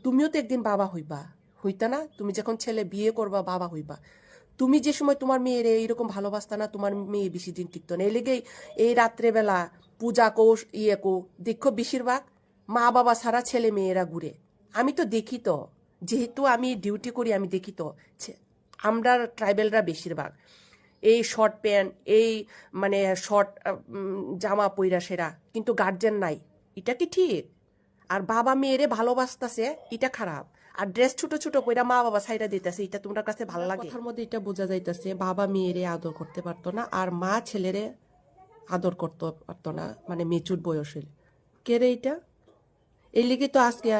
তুমিও তো একদিন বাবা হইবা, হইতা না? তুমি যখন ছেলে বিয়ে করবা বাবা হইবা, তুমি যে সময় তোমার মেয়ের এইরকম ভালোবাসতা না, তোমার মেয়ে বেশি দিন টিকতো না। এই লেগেই এই রাত্রেবেলা পূজা কোষ ইয়ে কো দেখো বেশিরভাগ মা বাবা ছাড়া ছেলে মেয়েরা ঘুরে। আমি তো দেখি তো, যেহেতু আমি ডিউটি করি আমি দেখি তো, আমরা ট্রাইবেলরা বেশিরভাগ এই শর্ট প্যান্ট এই মানে শর্ট জামা পইরা সেরা, কিন্তু গার্জেন নাই। এটা কি ঠিক? আর বাবা মেয়েরে ভালোবাসতেছে, এটা খারাপ। আর ড্রেস ছোট ছোট কইরা মা বাবা সাইডা দিতেছে, এটা তোমার কাছে ভালো লাগে? কথার মধ্যে এটা বোঝা যাইতেছে বাবা মেয়েরে আদর করতে পারতো না, আর মা ছেলেরে আদর করতে পারতো না, মানে মেচুর বয়সের। কে রে এটা? এই লিগে তো আজকে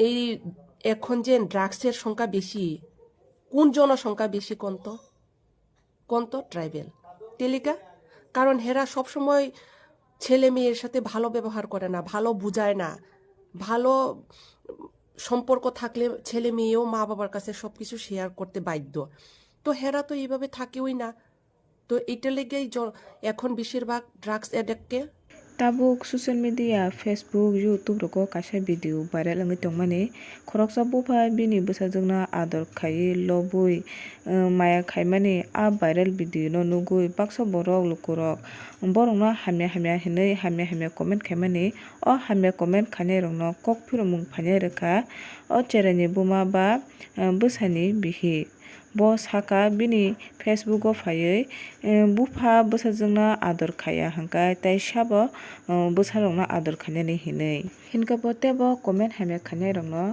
এই এখন যে ড্রাগসের সংখ্যা বেশি, কোন জনসংখ্যা বেশি কোন তো ট্রাইবেল তেলিকা। কারণ হেরা সবসময় ছেলে মেয়ের সাথে ভালো ব্যবহার করে না, ভালো বুঝায় না। ভালো সম্পর্ক থাকলে ছেলে মেয়েও মা বাবার কাছে সবকিছু শেয়ার করতে বাধ্য। তো হেরা তো এইভাবে থাকেওই না। তো এটা লেগেই এখন বেশিরভাগ drugs অ্যাডিক্টকে tabuk social media Facebook YouTube roko kaisa video viral ngai tongmani khoroksa bufa bini bwsajokno ador khai lobui maya khaimani a viral video no nugui baksa borok lukurok borokno hamya hamya hinui hamya hamya comment khaimani o hamya comment khainai rokno kok phiromung phainai rwkha o cherani buma ba bwsani bihi bo saka bini Facebook o phaiui bufa bwsajokno ador khaya hangkai tai sabo bwsarokno ador khainani hinui hinkhe bo tebo comment hamya khainai rokno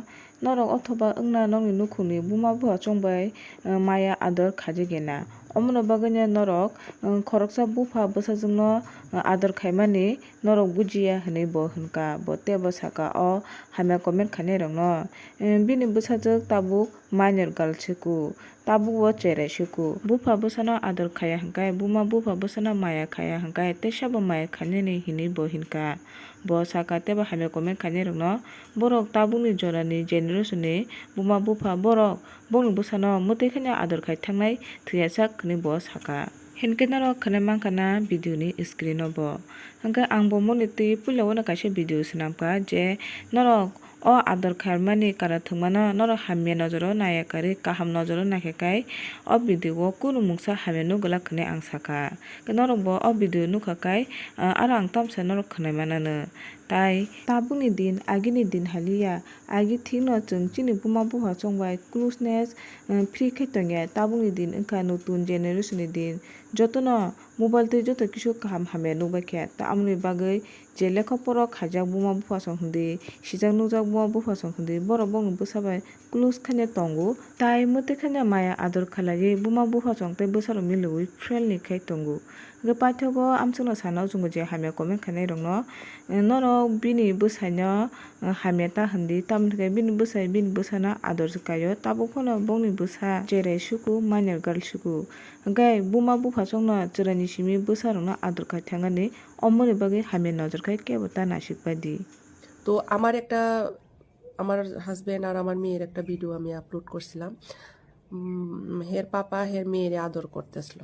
norok othoba wngna nokni nukhungni buma buha chongbai maya ador khajigena omono bagui norok khoroksa bufa bwsajokno ador khaimani norok bujiya hinui bo hingka bo tebo saka o hamya comment khainai rokno bini bwsajok tabuk minor girl siku tabuk o cherai siku bufa bwsano ador khaya hingkai buma bufa bwsano maya khaya hingkai tei sabo maya khainani hinui bo hingka bo saka tebo hamya comment khainai rokno borok tabukni jorani generation ni buma bufa borok bongni bwsano mwtui kheno ador khai thangnai thuyajak hinui bo saka hinkhe norok khwnai mankha na video ni screen o bo hingkhe ang bo moni tui puila no kaisa video swnamkha je norok o ador khaimani kara thwngmano norok hamya nojor o naiyakarwi kaham nojor o naikhakai o video o kunumungsa hamya nugulak hinui ang saka norok bo o video nukhakai aro ang tamsa norok khwnai manano tai tabukni din agini din haliya agi thikno chung chini buma buha chongbai closeness free khai tongya tabukni din wngkha notun generation ni din jotono mobile tui joto kisu kaham hamya nukbai khe ta amoni bagui je lekha pora khaijak buma bufa chong hingdi sijak nukjak buma bufa chong hingdi borok bongni bwsabai close khainai tongo tai mwtui khaino maya ador khalaiui buma bufa chong tei bwsarok miliwi friendly khai tongo hingkhe paithago amchungno sana ojungo je hamya comment khainai rokno norok bini bwsaino hamya ta hindi tamoni thangkhe bini bwsai bini bwsano ador kaio tabuk phano bongni bwsa cherai siku minor girl siku hingkhe buma bufa chongno chwraini simi bwsarokno ador khai thangani omoni bagui hamya nojor khai kebo ta nasikbai di। তো আমার husband আর আমার মেয়ের একটা video আমি upload করছিলাম। হের পাপা হের মেয়েরে আদর করতেছিল,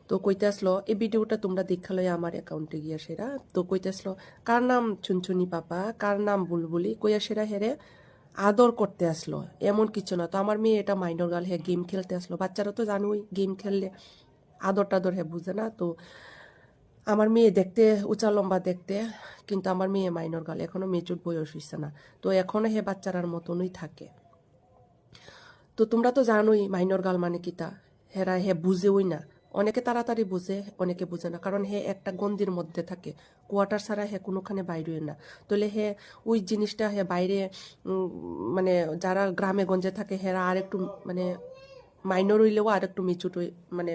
তো কইতেছিল এই ভিডিওটা তোমরা দেখালো আমার অ্যাকাউন্টে গিয়া সেরা। তো কইতেছিল কার নাম চুনচুনি পাপা, কার নাম বুলবুলি, কইয়া সেরা হেরে আদর করতে আসলো, এমন কিছু না। তো আমার মেয়ে এটা মাইনর গার্ল, হ্যাঁ গেম খেলতে আসলো। বাচ্চারা তো জানোই গেম খেললে আদর টাদর হ্যাঁ বুঝে না। তো আমার মেয়ে দেখতে উঁচা লম্বা দেখতে, কিন্তু আমার মেয়ে মাইনর গার্ল, এখনো মেচুর বয়স হইছে না। তো এখনো হে বাচ্চারার মতনই থাকে। তো তোমরা তো জানোই মাইনর গার্ল মানে কিতা, হেরা হে বুঝেওই না। অনেকে তাড়াতাড়ি বুঝে, অনেকে বুঝে না, কারণ হে একটা গন্ডির মধ্যে থাকে, কোয়ার্টার ছাড়া হে কোনোখানে বাইরে না। তাহলে হে ওই জিনিসটা হে বাইরে মানে যারা গ্রামে গঞ্জে থাকে হেরা আরেকটু মানে মাইনর হইলেও আরেকটু মেচুর মানে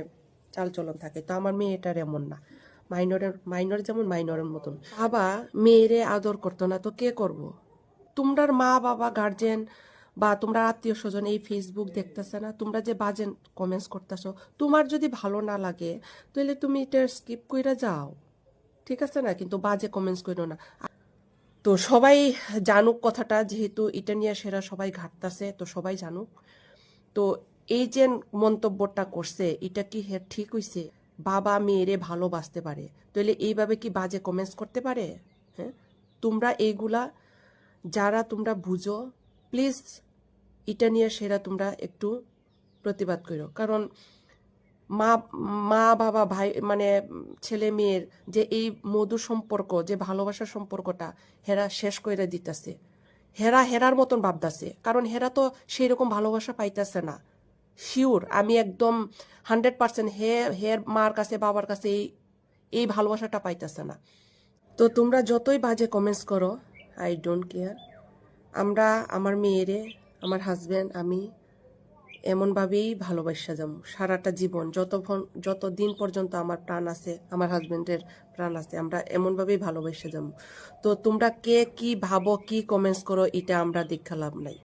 চালচলন থাকে। তো আমার মেয়ে এটার এমন না, মাইনর যেমন মাইনরের মতন। বাবা মেয়েরে আদর করতো না তো কে করব? তোমরার মা বাবা গার্জেন বা তোমরা আত্মীয় স্বজন এই ফেসবুক দেখতেছে না, তোমরা যে বাজে কমেন্টস করতেছো, তোমার যদি ভালো না লাগে তাহলে তুমি এটা স্কিপ কইরা যাও, ঠিক আছে না? কিন্তু বাজে কমেন্টস করো না। তো সবাই জানুক কথাটা, যেহেতু এটা নিয়ে সেরা সবাই ঘাটতাছে, তো সবাই জানুক। তো এই যে মন্তব্যটা করছে এটা কি ঠিক হইছে? বাবা মেয়েরে ভালোবাসতে পারে, তাহলে এইভাবে কি বাজে কমেন্টস করতে পারে? হ্যাঁ, তোমরা এইগুলা যারা তোমরা বুঝো প্লিজ এটা নিয়ে সেরা তোমরা একটু প্রতিবাদ করো, কারণ মা মা বাবা ভাই মানে ছেলে মেয়ের যে এই মধুর সম্পর্ক, যে ভালোবাসার সম্পর্কটা হেরা শেষ করে দিতেছে। হেরার মতন ভাবতেছে, কারণ হেরা তো সেই রকম ভালোবাসা পাইতেছে না। শিওর, আমি একদম 100% হের মার কাছে বাবার কাছে এই ভালোবাসাটা পাইতেছে না। তো তোমরা যতই বাজে কমেন্টস করো, আই ডোন্ট কেয়ার। আমরা আমার মেয়েরে, আমার হাজবেন্ড, আমি এমনভাবেই ভালোবাসা যাবো সারাটা জীবন, যতদিন পর্যন্ত আমার প্রাণ আছে, আমার হাজবেন্ডের প্রাণ আছে, আমরা এমনভাবেই ভালোবাসা যাবো। তো তোমরা কে কি ভাবো, কি কমেন্টস করো, এটা আমরা দেখা লাভ নাই।